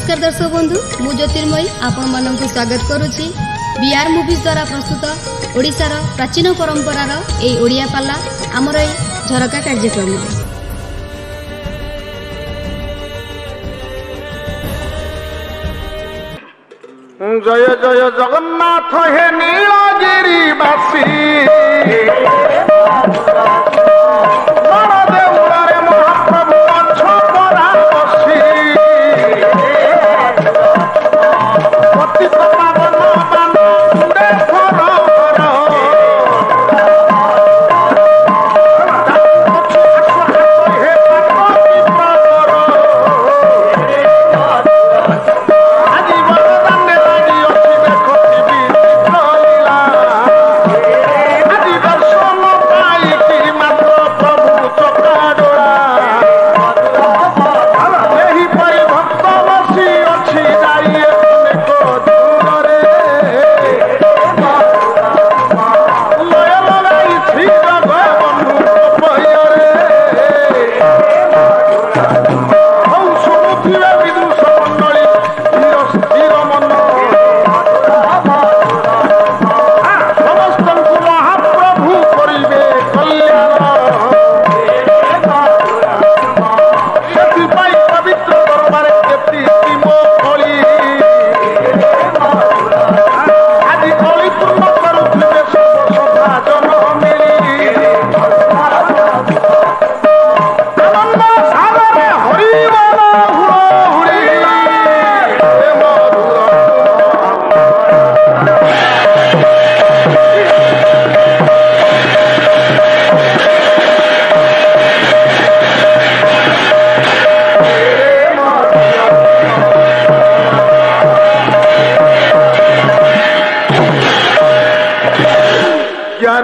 नमस्कार दर्शक बंधु मु ज्योतिर्मयी आपण मानक स्वागत करुछि बीआर मूवीज द्वारा प्रस्तुत ओडिशार प्राचीन परंपरार ए ओडिया पाला आमर ए झरका कार्यक्रम। जय जय जगन्नाथ हे नीलगिरीवासी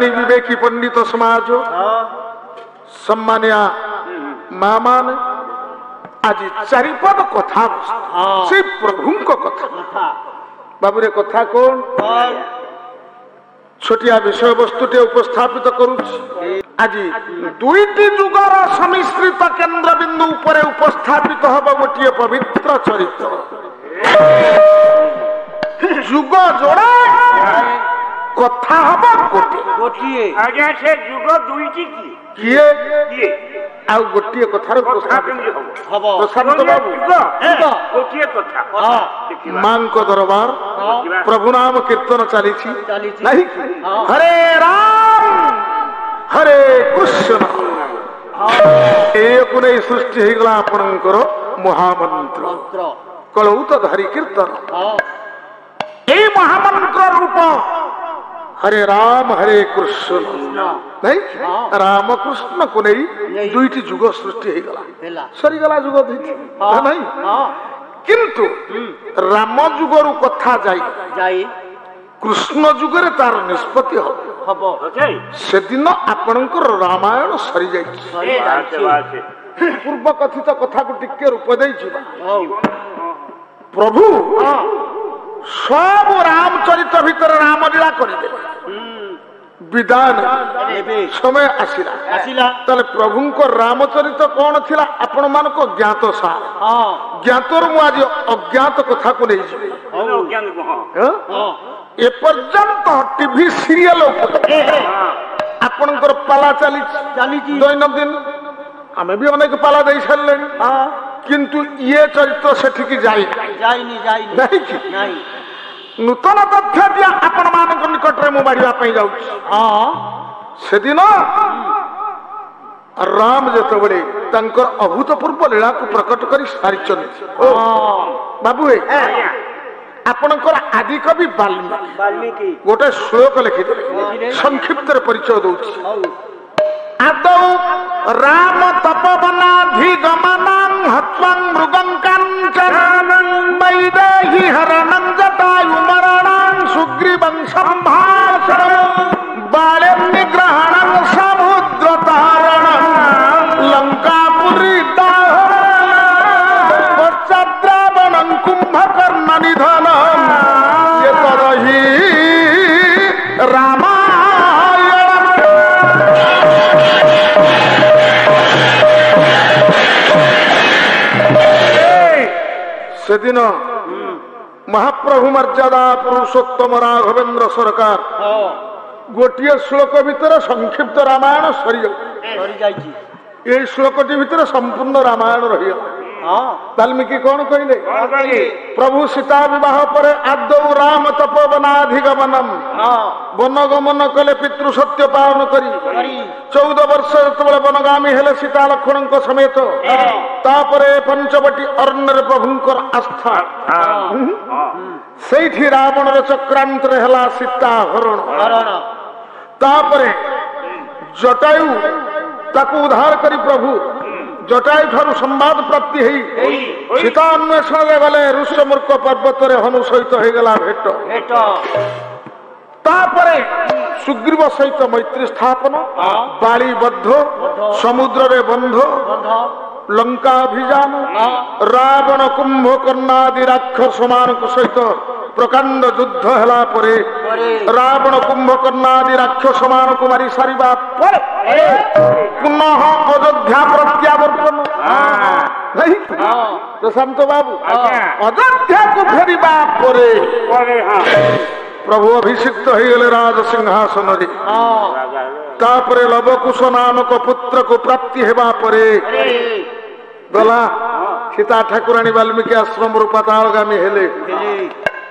विवेकी पंडित समाज सम्मानिया माँ मान आज चारिपद कथा से प्रभु को कथा बाबूरे कथा कौन छोटिया विषय वस्तु उपस्थापित करुछि। आज दुईटी जुगर समिश्रित केंद्र बिंदु उपरे उपस्थापित हब गोटे पवित्र चरित्र जुग जोड़ा कथा हब गोटे आज्ञा से जुग दुईटी किए आ गोटे कथार प्रसाद बाबू गोटे कथा मां को दरबार प्रभु नाम कीर्तन चली नहीं हरे राम हरे कृष्ण एक नहीं सृष्टि हो गला आपणकर महामंत्र कलौ तो धरी कीर्तन ये महामंत्र रूप हरे राम हरे कृष्ण नहीं राम कृष्ण को नहीं दुईटी जुग सृष्टि हो गला सरीगला जुग नहीं किंतु राम जुगर कथा जाई कृष्ण जुगरे तार निष्पत्ति हम से दिन आपणकर रामायण सरी जाए पूर्व कथित कथा को टिके रूप दे प्रभु सब रामचरित भीतर रामलीला करदे विधान समय आसिला प्रभु को रामचरित कौन थिला आपण मान को ज्ञात सार ज्ञातर मु आज अज्ञात कथा को नहीं ए पर्यंत टीवी सीरियल आपणकर पाला चली दैनंदिन आमे भी अनेक पाला दे सारे किंतु ये चरित्र सेठी जाई नहीं नूतन तथ्य दिया आपण मान निकट में मुझे से दिन राम जो बड़े अभूतपूर्व लीला को प्रकट कर सारी बाबू आपणकर आदि कवि वाल्मीकि गोटे श्लोक लिखिदे संक्षिप्त परिचय दौर आदौ राम तपवनाधिगमनं हत्वं मृगं काञ्चनं वैदेही हरणं जटायुमरणं सुग्रीवं संभाषणं बालें निग्रहणं समुद्रतारणं लंकापुरी दाहरणं पश्चाद्रावणं कुम्भकर्ण निधनं एतदहि राम से ସେଦିନ ମହାପ୍ରଭୁ ମର୍ଯ୍ୟାଦା ପୁରୁଷୋତ୍ତମ ରାଘବେନ୍ଦ୍ର ସରକାର ଗୋଟିଏ ଶ୍ଲୋକ ଭିତରେ ସଂକ୍ଷିପ୍ତ ରାମାୟଣ ସରିଯାଇଛି। ଏଇ ଶ୍ଲୋକଟି ଭିତରେ ସମ୍ପୂର୍ଣ୍ଣ ରାମାୟଣ ରହିଗଲା। ବାଲ୍ମୀକି କଣ କହିଲେ? ପ୍ରଭୁ ସୀତା ବିବାହ ପରେ ଆଦୌ ରାମ ତପୋବନାଧିଗମନମ୍, ବନଗମନ କଲେ ପିତୃ ସତ୍ୟ ପାଳନ କରି 14 ବର୍ଷ ଯେତେବେଳେ ବନଗାମୀ ହେଲେ ସୀତା ଲକ୍ଷ୍ମଣଙ୍କ ସମେତ, ତାପରେ ପଞ୍ଚବଟୀ ଅରଣ୍ୟରେ ପ୍ରଭୁଙ୍କର ଆସ୍ଥା, ସେଇଠି ରାବଣର ଚକ୍ରାନ୍ତରେ ହେଲା ସୀତା ହରଣ। ତାପରେ ଜଟାୟୁ ତାକୁ ଉଦ୍ଧାର କରି ପ୍ରଭୁ ଜଟାୟୁ ଠାରୁ ସମ୍ବାଦ ପ୍ରାପ୍ତି ହେଇ ସୀତା ଅନ୍ୱେଷଣରେ ଗଲେ। ଋଷ୍ୟମୂର୍ଖ ପର୍ବତରେ ହନୁ ସହିତ ହେଇଗଲା ଭେଟ। ତାପରେ ସୁଗ୍ରୀବ ସହିତ ମୈତ୍ରୀ ସ୍ଥାପନ, ବାଳିବଦ୍ଧ, ସମୁଦ୍ରରେ ବନ୍ଧ, ଲଙ୍କା ଅଭିଯାନ, ରାବଣ କୁମ୍ଭକର୍ଣ୍ଣାଦି ରାକ୍ଷସ ମାନଙ୍କ ସହିତ ପ୍ରକାଣ୍ଡ ଯୁଦ୍ଧ ହେଲା ପରେ, ରାବଣ କୁମ୍ଭକର୍ଣ୍ଣାଦି ରାକ୍ଷସ ମାନଙ୍କୁ ମାରି ସାରିବା ପରେ ପୁନଃ ଅଯୋଧ୍ୟା ପ୍ରତ୍ୟାବର୍ତ୍ତନ। ପ୍ରଶାନ୍ତ ବାବୁ, ଅଯୋଧ୍ୟାକୁ ଫେରିବା ପରେ ପ୍ରଭୁ ଅଭିଷିକ୍ତ ହେଇଗଲେ ରାଜସିଂହାସନରେ। ତାପରେ ଲବକୁଶ ନାମକ ପୁତ୍ରକୁ ପ୍ରାପ୍ତି ହେବା ପରେ ଗଲା ସୀତା ଠାକୁରାଣୀ ବାଲ୍ମୀକି ଆଶ୍ରମରୁ ପାତାଳଗାମୀ ହେଲେ।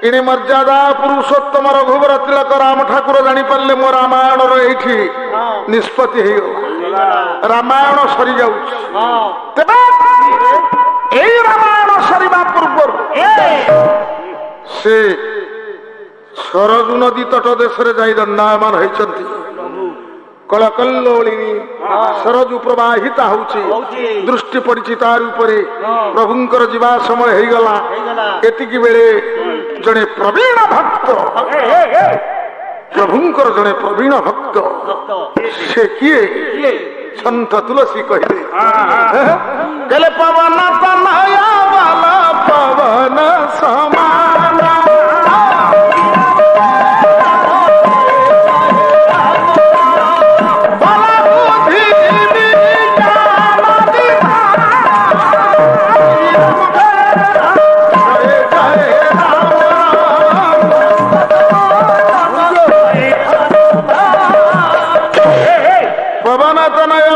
ଇଣି ମର୍ଯ୍ୟାଦା ପୁରୁଷୋତ୍ତମ ରଘୁବର ତିଳକ ରାମ ଠାକୁର ଜାଣିପାରିଲେ ମୋ ରାମାୟଣର ଏଇଠି ନିଷ୍ପତ୍ତି ହେଇଗଲା, ରାମାୟଣ ସରିଯାଉଛି। ତେବେ ଏଇ ରାମାୟଣ ସରିବା ପୂର୍ବରୁ ସେ ସରଜୁ ନଦୀ ତଟ ଦେଶରେ ଯାଇ ଦଣ୍ଡାୟମାନ ହେଇଛନ୍ତି। କଳକଲ୍ଲୋଳିନୀ ସରଜୁ ପ୍ରବାହିତା ହଉଛି, ଦୃଷ୍ଟି ପଡିଛି ତାର ଉପରେ। ପ୍ରଭୁଙ୍କର ଯିବା ସମୟ ହେଇଗଲା। ଏତିକି ବେଳେ ଜଣେ ପ୍ରବୀଣ ଭକ୍ତ, ପ୍ରଭୁଙ୍କର ଜଣେ ପ୍ରବୀଣ ଭକ୍ତ, ସେ କିଏ? ସନ୍ଥ ତୁଳସୀ କହିଲେ, ପବନ ତନୟ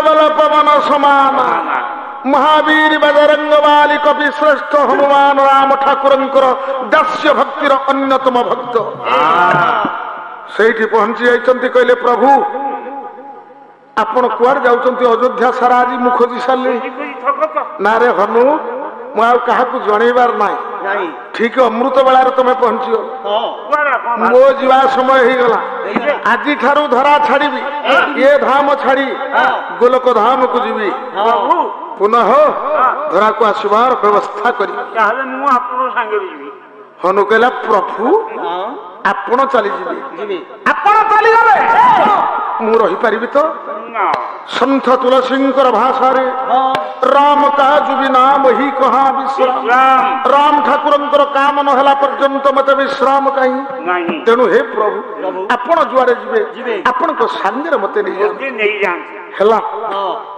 ବଲ ପବନ ସମାନ, महावीर बजरंग वाली कवि श्रेष्ठ हनुमान राम ठाकुरंकर दास्य भक्तिर अन्यतम भक्त सेठी पहुंची जाइछन्ति। कहले प्रभु आपण कुआर जाउछन्ति? अयोध्या सारा आज मु खोजी सारली ना रे हनु, मु आ काहाकु जणैबार नाही। ठीक अमृत बेलार तमे पहुंचियो, मो जीवा समय ही गला। आजि ठारू धरा छाड़ीबी, ये धाम छाड़ी गोलक धाम को जीवी, पुनः धरा को आसबार व्यवस्था करी। हनु कहला प्रभु आपण चली जीवी, आपण चली गले मु रही पारिबी तो? सन्थ तुलसींकर भाषा रे राम काजु बिना वही कहा विश्राम। राम ठाकुरंकर काम न होला पर्यंत मते विश्राम कहीं। तेणु हे प्रभु आपण जुआरे जीवे, आपण को संगे मते नहीं जान हला।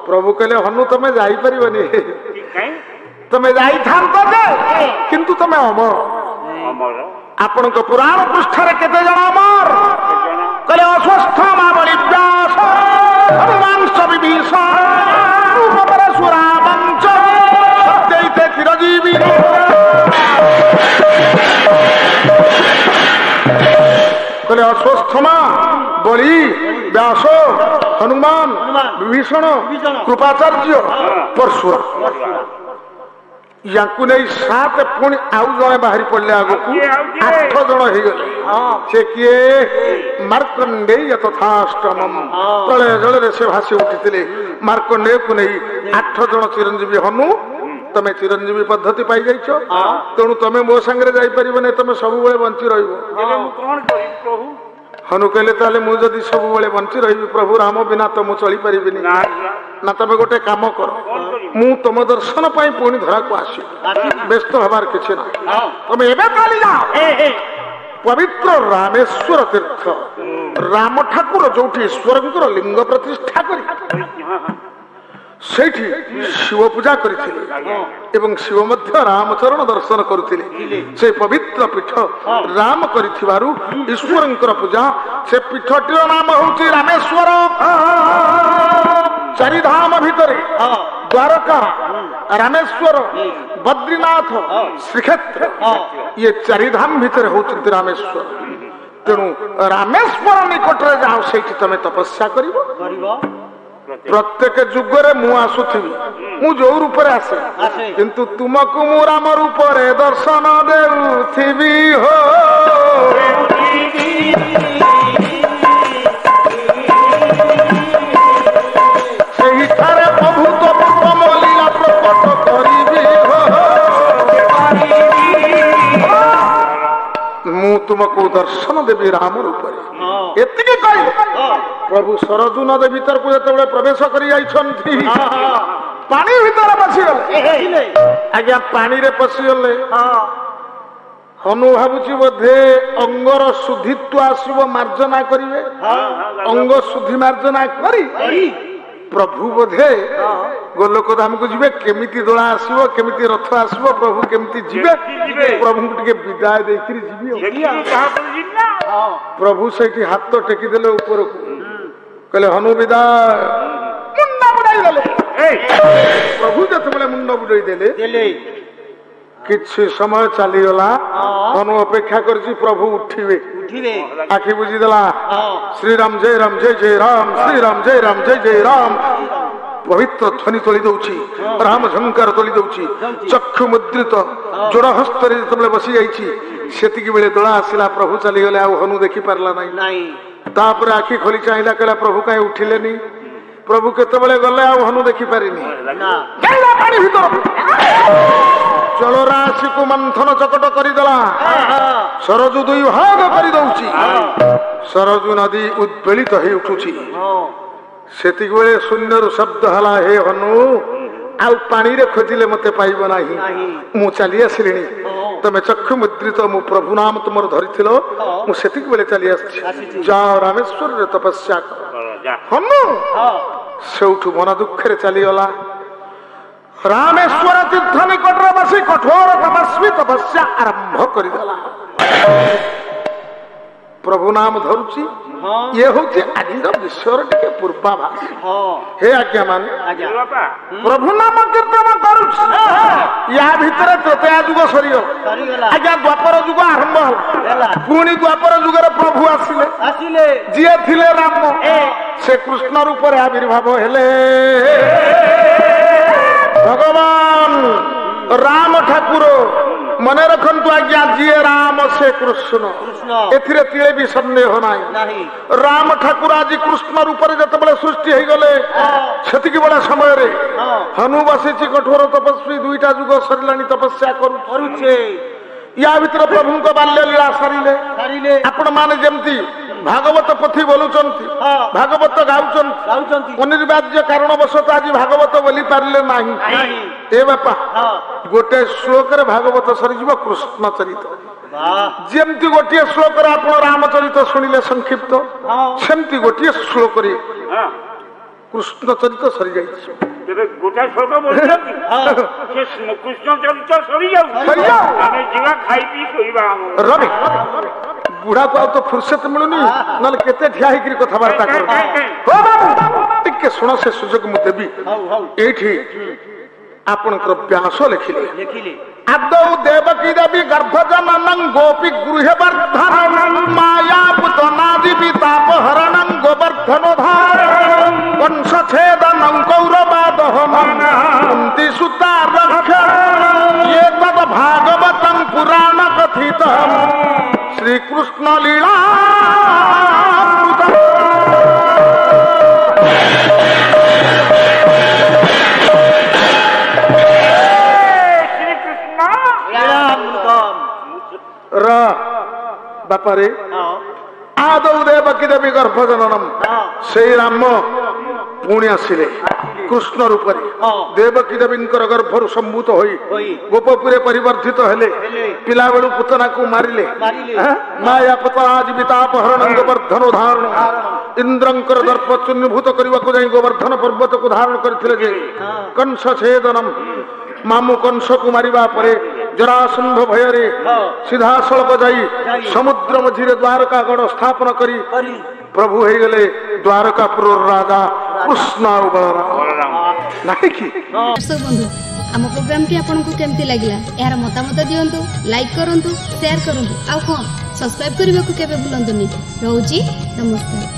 प्रभु कहले हनु तमे जाई परिबनी, तमे जाई थांत जे किंतु तमे अमर। आपण को पुराण पृष्ठ रे केते जण अमर? कहले अश्वस्थामा बलि व्यास, हनुमान विभीषण, परशुरा वंश, सत्यैते चिरजीवी। कहले अश्वस्थामा बलि व्यास, हनुमान विभीषण, कृपाचार्य, परशुरा, याकू नहीं 7 पुणी आउ जने बाहरी पड़ले। आगो 8 जन हो गले। से किए? मार्कंडेय तथाष्टमम, प्रलय जल से भासी उठिथिले। मार्कंडेय को नहीं 8 जन चिरंजीवी। हनु तमे चिरंजीवी पद्धति पाई जाइछो, तेणु तमे मो संगे जाई परिबने, तमे सब बेले बंची रहिबो। हनु कहले ताले मु जदी सब बेले बंची रहिबी प्रभु राम बिना तो मु चली परिबिनी ना। तमे गोटे काम कर, मु तुम दर्शन पाई पुणी धरा को आसी, व्यस्त हबार किछि ना। तमे एबे चली जाओ पवित्र रामेश्वर तीर्थ। राम ठाकुर जोठी ईश्वरंकर लिंग प्रतिष्ठा करी ସେଇଠି ଶିବ ପୂଜା କରିଥିଲେ ଏବଂ ଶିବ ମଧ୍ୟ ରାମଚରଣ ଦର୍ଶନ କରୁଥିଲେ। ସେ ପବିତ୍ର ପୀଠ ରାମ କରିଥିବାରୁ ଈଶ୍ୱରଙ୍କର ପୂଜା। ସେ ପୀଠଟିର ନାମ ହେଉଛି ରାମେଶ୍ୱର। ଚାରିଧାମ ଭିତରେ ଦ୍ୱାରକା, ରାମେଶ୍ୱର, ବଦ୍ରୀନାଥ, ଶ୍ରୀକ୍ଷେତ୍ର, ଇଏ ଚାରିଧାମ ଭିତରେ ହଉଛନ୍ତି ରାମେଶ୍ୱର। ତେଣୁ ରାମେଶ୍ୱର ନିକଟରେ ଯାଅ, ସେଇଠି ତମେ ତପସ୍ୟା କରିବ। ପ୍ରତ୍ୟେକ ଯୁଗରେ ମୁଁ ଆସୁଥିବି, ମୁଁ ଯୋଉ ରୂପରେ ଆସେ, କିନ୍ତୁ ତୁମକୁ ମୁଁ ରାମ ରୂପରେ ଦର୍ଶନ ଦେଉଥିବି। ହୋ ସେହିଠାରେ ପ୍ରଭୁ ତମ ଲୀଳା ପ୍ରକଟ କରିବି। ମୁଁ ତୁମକୁ ଦର୍ଶନ ଦେବି ରାମ ରୂପରେ। ଏତିକି କହି ପ୍ରଭୁ ସରଜୁ ନଦୀ ଭିତରକୁ ଯେତେବେଳେ ପ୍ରବେଶ କରି ଯାଇଛନ୍ତି, ପାଣି ଭିତରେ ପଶିଗଲେ। ଆଜ୍ଞା, ପାଣିରେ ପଶିଗଲେ ହନୁ ଭାବୁଛି ବୋଧେ ଅଙ୍ଗର ଶୁଦ୍ଧିତ୍ୱ ଆସିବ, ମାର୍ଜନା କରିବେ। ଅଙ୍ଗ ଶୁଦ୍ଧି ମାର୍ଜନା କରି ପ୍ରଭୁ ବୋଧେ ଗୋଲୋକ ଧାମକୁ ଯିବେ। କେମିତି ଦୋଳା ଆସିବ, କେମିତି ରଥ ଆସିବ, ପ୍ରଭୁ କେମିତି ଯିବେ, ପ୍ରଭୁଙ୍କୁ ଟିକେ ବିଦାୟ ଦେଇକିରି ଯିବି। ପ୍ରଭୁ ସେଇଠି ହାତ ଟେକିଦେଲେ ଉପରକୁ, କହିଲେ ହନୁ ବିଦାୟ। ମୁଣ୍ଡ ବୁଡାଇ ଦେଲେ। ପ୍ରଭୁ ଯେତେବେଳେ ମୁଣ୍ଡ ବୁଡାଇ ଦେଲେ, କିଛି ସମୟ ଚାଲିଗଲା। ହନୁ ଅପେକ୍ଷା କରିଛି ପ୍ରଭୁ ଉଠିବେ। ଆଖି ବୁଝିଦେଲା, ଶ୍ରୀରାମ ଜୟ ରାମ ଜୟ ଜୟ ରାମ, ଶ୍ରୀରାମ ଜୟ ରାମ ଜୟ ଜୟ ରାମ। ପବିତ୍ର ଧ୍ୱନି ତୋଳି ଦଉଛି, ରାମ ଝଙ୍କାର ତୋଳି ଦଉଛି। ଚକ୍ଷୁ ମୁଦ୍ରିତ ଯୋଡ ହସ୍ତରେ ଯେତେବେଳେ ବସି ଯାଇଛି, ସେତିକି ବେଳେ ଦୋଳା ଆସିଲା। ପ୍ରଭୁ ଚାଲିଗଲେ, ଆଉ ହନୁ ଦେଖି ପାରିଲା ନାହିଁ। ତାପରେ ଆଖି ଖୋଲି ଚାହିଁଲା, କହିଲା ପ୍ରଭୁ କାହିଁ ଉଠିଲେନି। ପ୍ରଭୁ କେତେବେଳେ ଗଲେ, ଆଉ ହନୁ ଦେଖିପାରିନି। ପାଣି ଭିତରକୁ ଜଳରାଶିକୁ ମନ୍ଥନ ଚକଟ କରିଦେଲା। ସରଜୁ ଦୁଇ ଭାଗ କରିଦଉଛି। ସରଜୁ ନଦୀ ଉଦ୍ବେଳିତ ହେଇ ଉଠୁଛି। ସେତିକି ବେଳେ ଶୂନ୍ୟରୁ ଶବ୍ଦ ହେଲା, ହେ ହନୁ, ଆଉ ପାଣିରେ ଖୋଜିଲେ ମତେ ପାଇବ ନାହିଁ। ମୁଁ ଚାଲି ଆସିଲିଣି। ତମେ ଚକ୍ଷୁ ମୁଦ୍ରିତ, ମୁଁ ପ୍ରଭୁ ନାମ ତୁମର ଧରିଥିଲ। ମୁଁ ସେତିକି ବେଳେ ଚାଲି ଆସିଛି। ଯାଅ ରାମେଶ୍ୱରରେ ତପସ୍ୟା କର। ହନୁ ସେଉଠୁ ମନ ଦୁଃଖରେ ଚାଲିଗଲା। ରାମେଶ୍ୱର ତୀର୍ଥ ନିକଟରେ ବସି କଠୋର ତପସ୍ୱୀ ତପସ୍ୟା ଆରମ୍ଭ କରିଦେଲା। ପ୍ରଭୁ ନାମ ଧରୁଛି। ଇଏ ହଉଛି ଆଜିର ବିଷୟର ଟିକେ ପୂର୍ବାଭାସ। ହେ ଆଜ୍ଞା ମାନେ, ପ୍ରଭୁ ନାମ କୀର୍ତ୍ତନ କରୁଛି। ୟା ଭିତରେ ତ୍ରେତୟା ଯୁଗ ସରିଗଲା। ଆଜ୍ଞା, ଦ୍ୱାପର ଯୁଗ ଆରମ୍ଭ ହେଲା। ପୁଣି ଦ୍ୱାପର ଯୁଗରେ ପ୍ରଭୁ ଆସିଲେ। ଯିଏ ଥିଲେ ରାମ, ସେ କୃଷ୍ଣ ରୂପରେ ଆବିର୍ଭାବ ହେଲେ। ଭଗବାନ ରାମ ଠାକୁର। ମନେ ରଖନ୍ତୁ ଆଜ୍ଞା, ଯିଏ ରାମ ସେ କୃଷ୍ଣ, ଏଥିରେ ତିଳେ ବି ସନ୍ଦେହ ନାହିଁ। ରାମ ଠାକୁର ଆଜି କୃଷ୍ଣ ରୂପରେ ଯେତେବେଳେ ସୃଷ୍ଟି ହେଇଗଲେ, ସେତିକି ବେଳ ସମୟରେ ହନୁ ବସିଛି କଠୋର ତପସ୍ୱୀ। ଦୁଇଟା ଯୁଗ ସରିଲାଣି, ତପସ୍ୟା କରୁଛେ। ୟା ଭିତରେ ପ୍ରଭୁଙ୍କ ବାଲ୍ୟ ଲୀଳା ସାରିଲେ। ଆପଣ ମାନେ ଯେମିତି ଭାଗବତ ପୋଥି ବୋଲୁଛନ୍ତି, ଭାଗବତ ଗାଉଛନ୍ତି, ଅନିର୍ବାର୍ଯ୍ୟ କାରଣବଶତଃ ଆଜି ଭାଗବତ ବୋଲି ପାରିଲେ ନାହିଁ। ଏ ବାପା, ଗୋଟେ ଶ୍ଲୋକରେ ଭାଗବତ ସରିଯିବ କୃଷ୍ଣ ଚରିତ। ଯେମିତି ଗୋଟିଏ ଶ୍ଲୋକରେ ଆପଣ ରାମଚରିତ ଶୁଣିଲେ ସଂକ୍ଷିପ୍ତ, ସେମିତି ଗୋଟିଏ ଶ୍ଲୋକରେ କୃଷ୍ଣ ଚରିତ ସରିଯାଇଛି। ଗୋଟା ଶ୍ଲୋକ ବୋଲୁଛନ୍ତି, କୃଷ୍ଣ ଚରିତ ସରିଯାଉ, ଆମେ ଯିବା ଖାଇ ପିଇ ଶୋଇବା। ରବି ବୁଢାକୁ ଆଉ ତ ଫୁର୍ସତ ମିଳୁନି, ନହେଲେ କେତେ ଠିଆ ହେଇକିରି କଥାବାର୍ତ୍ତା କର। ଟିକେ ଶୁଣ, ସେ ସୁଯୋଗ ମୁଁ ଦେବି। ଏଇଠି ଆପଣଙ୍କର ବ୍ୟାସ ଲେଖିଲେ, ଆଦୌ ଦେବକୀ ଦେବୀ ଗର୍ଭଜନନଂ ଗୋପୀ ଗୃହେ ବର୍ଦ୍ଧନଂ ମାୟା ପୁତନାଦି ବିତାପହରଣଂ ଗୋବର୍ଦ୍ଧନୋଦ୍ଧାରଣଂ କଂସଛେଦନଂ କୌରବାଦହନଂ କୁନ୍ତି ସୁତା ରକ୍ଷଣଂ ଏତଦ୍ ଭାଗବତଂ ପୁରାଣ କଥିତଂ ଶ୍ରୀକୃଷ୍ଣ ଲୀଳା। ବାପାରେ ଆଦୌ ଦେବକୀ ଦେବୀ ଗର୍ଭଜନନମ୍, ସେଇ ରାମ पुणी आसिले कृष्ण रूपरे देवकी देवींकर गर्भरु सम्भूत होई गोपपुरे परिवर्तित हेले पिला बेलु पुतना को मारिले माया पता जीविता अपहरण गोवर्धन धारण इंद्रंकर दर्प चूर्णीभूत करने को जाई गोवर्धन पर्वत को धारण करथिले जे कंस छेदनम मामू कंस को मारिबा परे जरासंध भयरे सीधा सड़क जाई समुद्र मझिरे द्वारका गढ़ स्थापन करी प्रभु हो गले द्वारकापुर राजा कृष्ण और बलराम नहीं कि दर्शक बंधु आम प्रोग्राम टी आपको केमती लगिला यार मतामत दियंतु लाइक करंतु शेयर करंतु आ कोन सब्सक्राइब करबा को केबे भूलंतुनी रहउची नमस्कार।